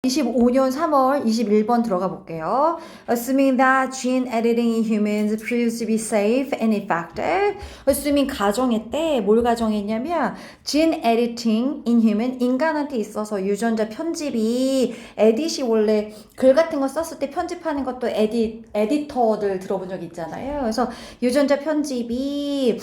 25년 3월 21번 들어가 볼게요. Assuming that gene editing in humans proves to be safe and effective. Assuming 가정했대. 뭘 가정했냐면 gene editing in human 인간한테 있어서 유전자 편집이 에딧이 원래 글 같은 거 썼을 때 편집하는 것도 에디터들 들어본 적 있잖아요. 그래서 유전자 편집이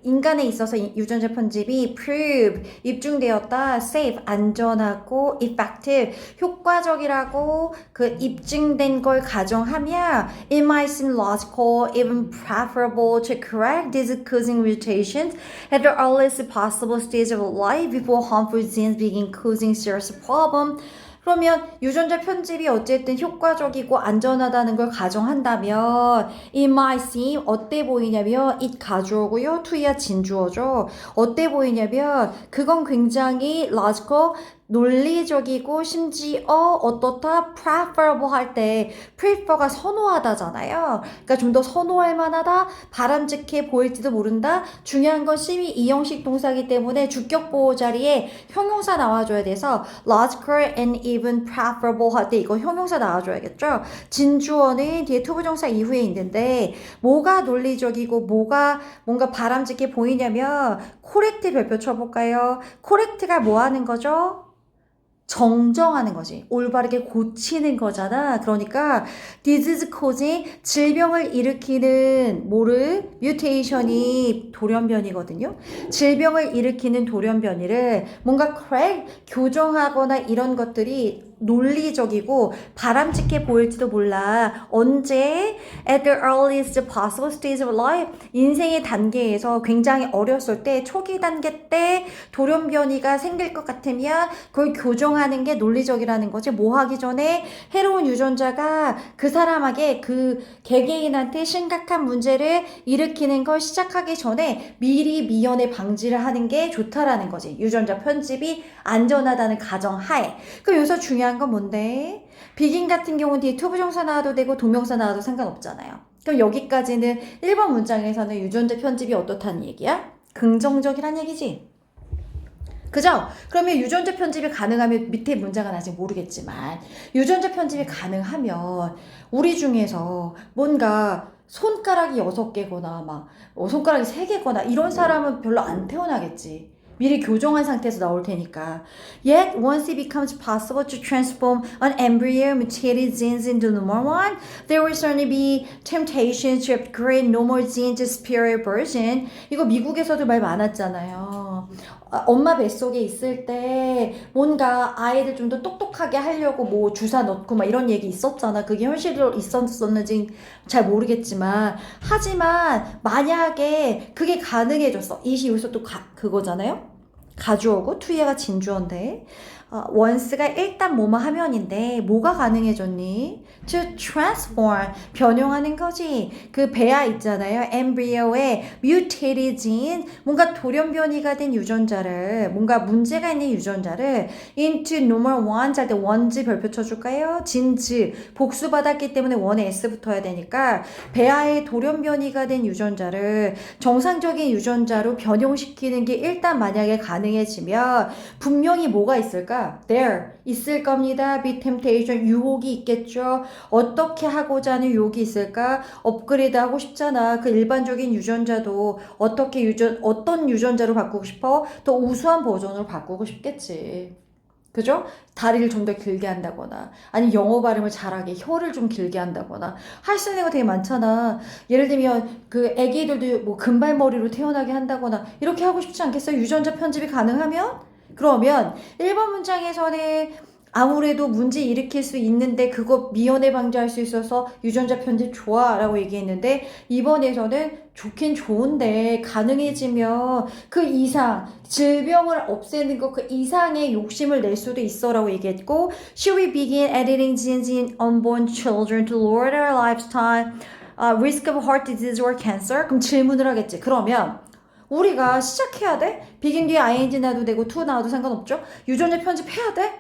인간에 있어서 유전자 편집이 prove, 입증되었다, safe, 안전하고 effective, 효과적이라고 그 입증된 걸 가정하면 it might seem logical, even preferable to correct these causing mutations at the earliest possible stage of life before harmful genes begin causing serious problem. 그러면 유전자 편집이 어쨌든 효과적이고 안전하다는 걸 가정한다면 it might seem 어때 보이냐면 it 가주어고요. to야 진주어죠. 어때 보이냐면 그건 굉장히 logical 논리적이고 심지어 어떻다 preferable 할 때 prefer가 선호하다잖아요. 그러니까 좀 더 선호할 만하다, 바람직해 보일지도 모른다. 중요한 건 심히 이형식 동사이기 때문에 주격 보호 자리에 형용사 나와줘야 돼서 logical and even preferable 할 때 이거 형용사 나와줘야겠죠. 진주어는 뒤에 투부정사 이후에 있는데 뭐가 논리적이고 뭐가 뭔가 바람직해 보이냐면 correct 별표 쳐볼까요? correct가 뭐 하는 거죠? 정정하는 거지. 올바르게 고치는 거잖아. 그러니까 disease causing 질병을 일으키는 뭐를 mutation이 돌연변이거든요. 질병을 일으키는 돌연변이를 뭔가 correct 교정하거나 이런 것들이 논리적이고 바람직해 보일지도 몰라. 언제? At the earliest possible stage of life. 인생의 단계에서 굉장히 어렸을 때 초기 단계 때 돌연변이가 생길 것 같으면 그걸 교정하는 게 논리적이라는 거지. 뭐 하기 전에 해로운 유전자가 그 사람에게 그 개개인한테 심각한 문제를 일으키는 걸 시작하기 전에 미리 미연에 방지를 하는 게 좋다라는 거지. 유전자 편집이 안전하다는 가정하에. 그 여기서 중요한 건 뭔데? begin 같은 경우는 뒤에 투부정사 나와도 되고 동명사 나와도 상관없잖아요. 그럼 여기까지는 1번 문장에서는 유전자 편집이 어떻다는 얘기야? 긍정적이란 얘기지. 그죠? 그러면 유전자 편집이 가능하면 밑에 문장은 아직 모르겠지만 유전자 편집이 가능하면 우리 중에서 뭔가 손가락이 6개거나 막 손가락이 3개거나 이런 사람은 별로 안 태어나겠지. 미리 교정한 상태에서 나올 테니까. Yet, once it becomes possible to transform an embryo mutated genes into normal one, there will certainly be temptations to upgrade normal gene to superior version. 이거 미국에서도 말 많았잖아요. 엄마 뱃속에 있을 때 뭔가 아이를 좀 더 똑똑하게 하려고 뭐 주사 넣고 막 이런 얘기 있었잖아. 그게 현실로 있었는지 잘 모르겠지만 하지만 만약에 그게 가능해졌어. 이시 여기서 또 그거잖아요. 가주어고 투예가 진주어인데 once가 일단 뭐뭐 하면인데 뭐가 가능해졌니? To transform 변형하는 거지. 그 배아 있잖아요. embryo의 mutated gene 뭔가 돌연변이가 된 유전자를 뭔가 문제가 있는 유전자를 into normal ones 할 때 원즈 별표 쳐줄까요? 진즈 복수 받았기 때문에 원에 s 붙어야 되니까 배아의 돌연변이가 된 유전자를 정상적인 유전자로 변형시키는 게 일단 만약에 가능해지면 분명히 뭐가 있을까? There 있을 겁니다. Be temptation 유혹이 있겠죠. 어떻게 하고자 하는 유혹이 있을까? 업그레이드 하고 싶잖아. 그 일반적인 유전자도 어떤 유전자로 바꾸고 싶어? 더 우수한 버전으로 바꾸고 싶겠지. 그죠? 다리를 좀 더 길게 한다거나 아니 영어 발음을 잘하게 혀를 좀 길게 한다거나 할 수 있는 거 되게 많잖아. 예를 들면 그 애기들도 뭐 금발머리로 태어나게 한다거나 이렇게 하고 싶지 않겠어요? 유전자 편집이 가능하면? 그러면 1번 문장에서는 아무래도 문제 일으킬 수 있는데 그거 미연에 방지할 수 있어서 유전자 편집 좋아 라고 얘기했는데 2번에서는 좋긴 좋은데 가능해지면 그 이상 질병을 없애는 거 그 이상의 욕심을 낼 수도 있어 라고 얘기했고 Should we begin editing genes in unborn children to lower their lifetime risk of heart disease or cancer? 그럼 질문을 하겠지. 그러면 우리가 시작해야 돼? begin 뒤에 ing 나도 되고 to 나와도 상관없죠? 유전자 편집해야 돼?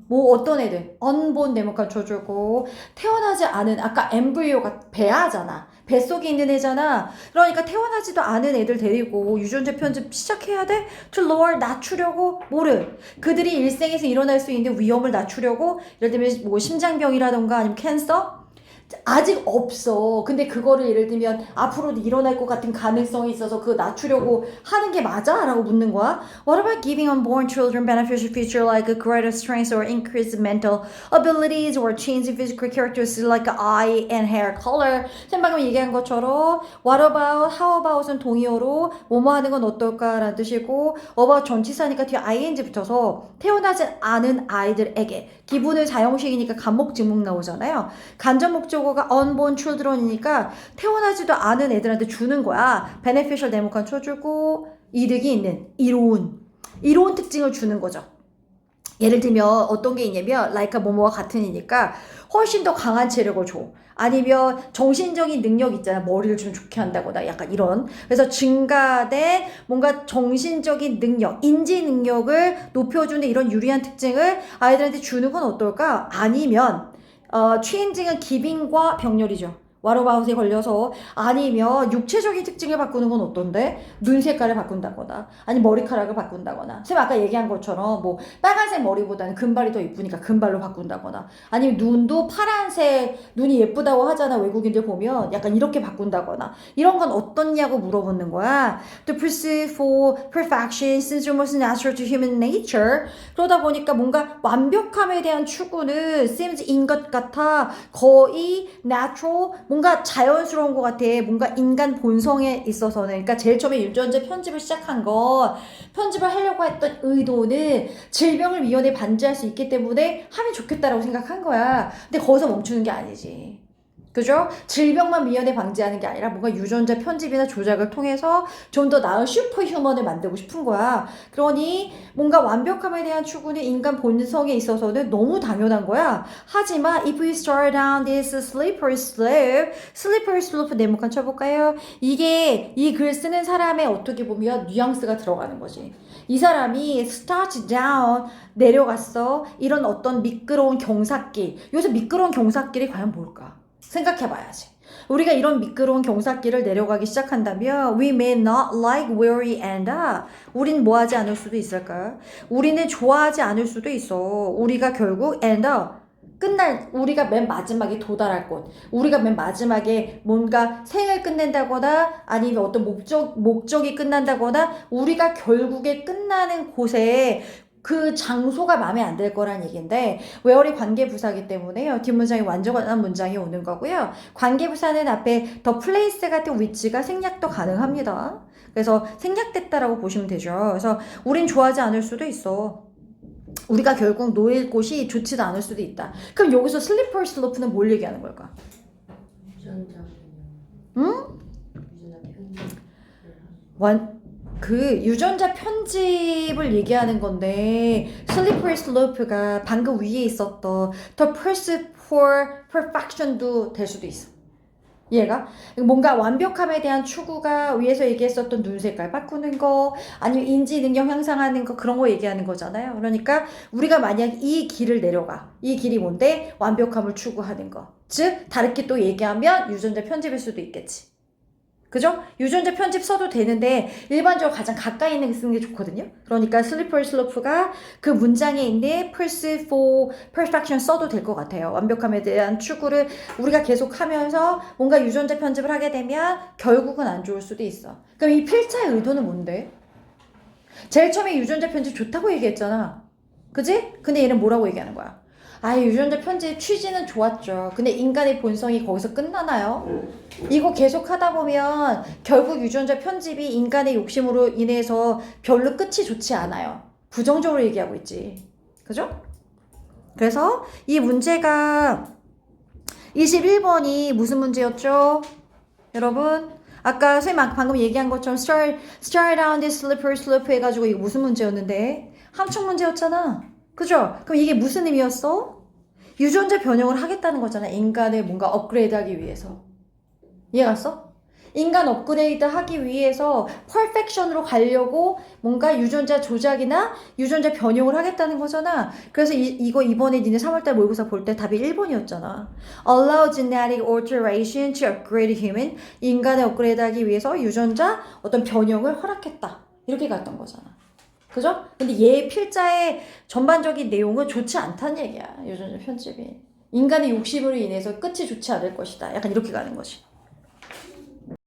뭐 어떤 애들? unborn 네모칸 쳐주고 태어나지 않은 아까 엠브리오가 배아잖아. 뱃속에 있는 애잖아. 그러니까 태어나지도 않은 애들 데리고 유전자 편집 시작해야 돼? To lower, 낮추려고? 뭐를? 그들이 일생에서 일어날 수 있는 위험을 낮추려고? 예를 들면 뭐 심장병이라던가 아니면 캔서? 아직 없어. 근데 그거를 예를 들면 앞으로도 일어날 것 같은 가능성이 있어서 그거 낮추려고 하는 게 맞아? 라고 묻는 거야. What about giving unborn children beneficial feature like a greater strength or increased mental abilities or changing physical characteristics like eye and hair color? 쌤 방금 얘기한 것처럼 what about, how about은 동의어로 뭐뭐 하는 건 어떨까? 라는 뜻이고 about 전치사니까 뒤에 ing 붙어서 태어나지 않은 아이들에게 기분을 사형식이니까 간목 증목 나오잖아요. 간접 목적어가 unborn children이니까 태어나지도 않은 애들한테 주는 거야. beneficial 네모칸 쳐주고 이득이 있는 이로운 특징을 주는 거죠. 예를 들면 어떤 게 있냐면 like 뭐뭐와 같은이니까 훨씬 더 강한 체력을 줘. 아니면 정신적인 능력 있잖아. 머리를 좀 좋게 한다거나 약간 이런. 그래서 증가된 뭔가 정신적인 능력, 인지 능력을 높여주는 이런 유리한 특징을 아이들한테 주는 건 어떨까? 아니면 취인증은 기빈과 병렬이죠. 와로바웃에 걸려서 아니면 육체적인 특징을 바꾸는 건 어떤데? 눈 색깔을 바꾼다거나 아니 머리카락을 바꾼다거나 쌤 아까 얘기한 것처럼 뭐 빨간색 머리보다는 금발이 더 이쁘니까 금발로 바꾼다거나 아니면 눈도 파란색 눈이 예쁘다고 하잖아 외국인들 보면 약간 이렇게 바꾼다거나 이런 건 어떻냐고 물어보는 거야. The pursuit for perfection is almost natural to human nature. 그러다 보니까 뭔가 완벽함에 대한 추구는 seems 인 것 같아 거의 natural 뭔가 자연스러운 것 같아. 뭔가 인간 본성에 있어서는. 그러니까 제일 처음에 유전자 편집을 시작한 거 편집을 하려고 했던 의도는 질병을 미연에 방지할 수 있기 때문에 하면 좋겠다라고 생각한 거야. 근데 거기서 멈추는 게 아니지. 그죠? 질병만 미연에 방지하는 게 아니라 뭔가 유전자 편집이나 조작을 통해서 좀 더 나은 슈퍼휴먼을 만들고 싶은 거야. 그러니 뭔가 완벽함에 대한 추구는 인간 본성에 있어서는 너무 당연한 거야. 하지만 if we start down this slippery slope 네모칸 쳐볼까요? 이게 이 글 쓰는 사람의 어떻게 보면 뉘앙스가 들어가는 거지. 이 사람이 start down 내려갔어. 이런 어떤 미끄러운 경사길. 요새 미끄러운 경사길이 과연 뭘까? 생각해봐야지. 우리가 이런 미끄러운 경사길을 내려가기 시작한다면 we may not like where we end up. 우린 뭐 하지 않을 수도 있을까? 우리는 좋아하지 않을 수도 있어. 우리가 결국 end up. 우리가 맨 마지막에 도달할 곳. 우리가 맨 마지막에 뭔가 생을 끝낸다거나 아니면 어떤 목적이 끝난다거나 우리가 결국에 끝나는 곳에 그 장소가 마음에 안 들 거란 얘기인데 where이 관계부사기 때문에요. 뒷문장이 완전한 문장이 오는 거고요. 관계부사는 앞에 the place 같은 위치가 생략도 가능합니다. 그래서 생략됐다라고 보시면 되죠. 그래서 우린 좋아하지 않을 수도 있어. 우리가 결국 놓일 곳이 좋지도 않을 수도 있다. 그럼 여기서 slippery slope는 뭘 얘기하는 걸까? 유전자. 응? 유전자 편집을 얘기하는 건데 slippery slope가 방금 위에 있었던 the pursuit for perfection도 될 수도 있어. 얘가 뭔가 완벽함에 대한 추구가 위에서 얘기했었던 눈 색깔 바꾸는 거 아니면 인지 능력 향상하는 거 그런 거 얘기하는 거잖아요. 그러니까 우리가 만약 이 길을 내려가 이 길이 뭔데? 완벽함을 추구하는 거. 즉 다르게 또 얘기하면 유전자 편집일 수도 있겠지. 그죠? 유전자 편집 써도 되는데 일반적으로 가장 가까이 있는 게 쓰는 게 좋거든요. 그러니까 slippery slope가 그 문장에 있는 pursuit for perfection 써도 될 것 같아요. 완벽함에 대한 추구를 우리가 계속 하면서 뭔가 유전자 편집을 하게 되면 결국은 안 좋을 수도 있어. 그럼 이 필자의 의도는 뭔데? 제일 처음에 유전자 편집 좋다고 얘기했잖아. 그지? 근데 얘는 뭐라고 얘기하는 거야? 유전자 편집 취지는 좋았죠. 근데 인간의 본성이 거기서 끝나나요? 이거 계속 하다 보면 결국 유전자 편집이 인간의 욕심으로 인해서 별로 끝이 좋지 않아요. 부정적으로 얘기하고 있지. 그죠? 그래서 이 문제가 21번이 무슨 문제였죠? 여러분? 아까 선생님 방금 얘기한 것처럼 start down this slippery slope 해가지고 이거 무슨 문제였는데? 함축 문제였잖아. 그죠? 그럼 이게 무슨 의미였어? 유전자 변형을 하겠다는 거잖아. 인간을 뭔가 업그레이드하기 위해서. 이해갔어? 인간 업그레이드 하기 위해서 퍼펙션으로 가려고 뭔가 유전자 조작이나 유전자 변형을 하겠다는 거잖아. 그래서 이거 이번에 니네 3월달 모의고사 볼 때 답이 1번이었잖아. Allow genetic alteration to upgrade human. 인간을 업그레이드하기 위해서 유전자 어떤 변형을 허락했다. 이렇게 갔던 거잖아. 그죠? 근데 얘 필자의 전반적인 내용은 좋지 않다는 얘기야. 유전자 편집이. 인간의 욕심으로 인해서 끝이 좋지 않을 것이다. 약간 이렇게 가는 거지.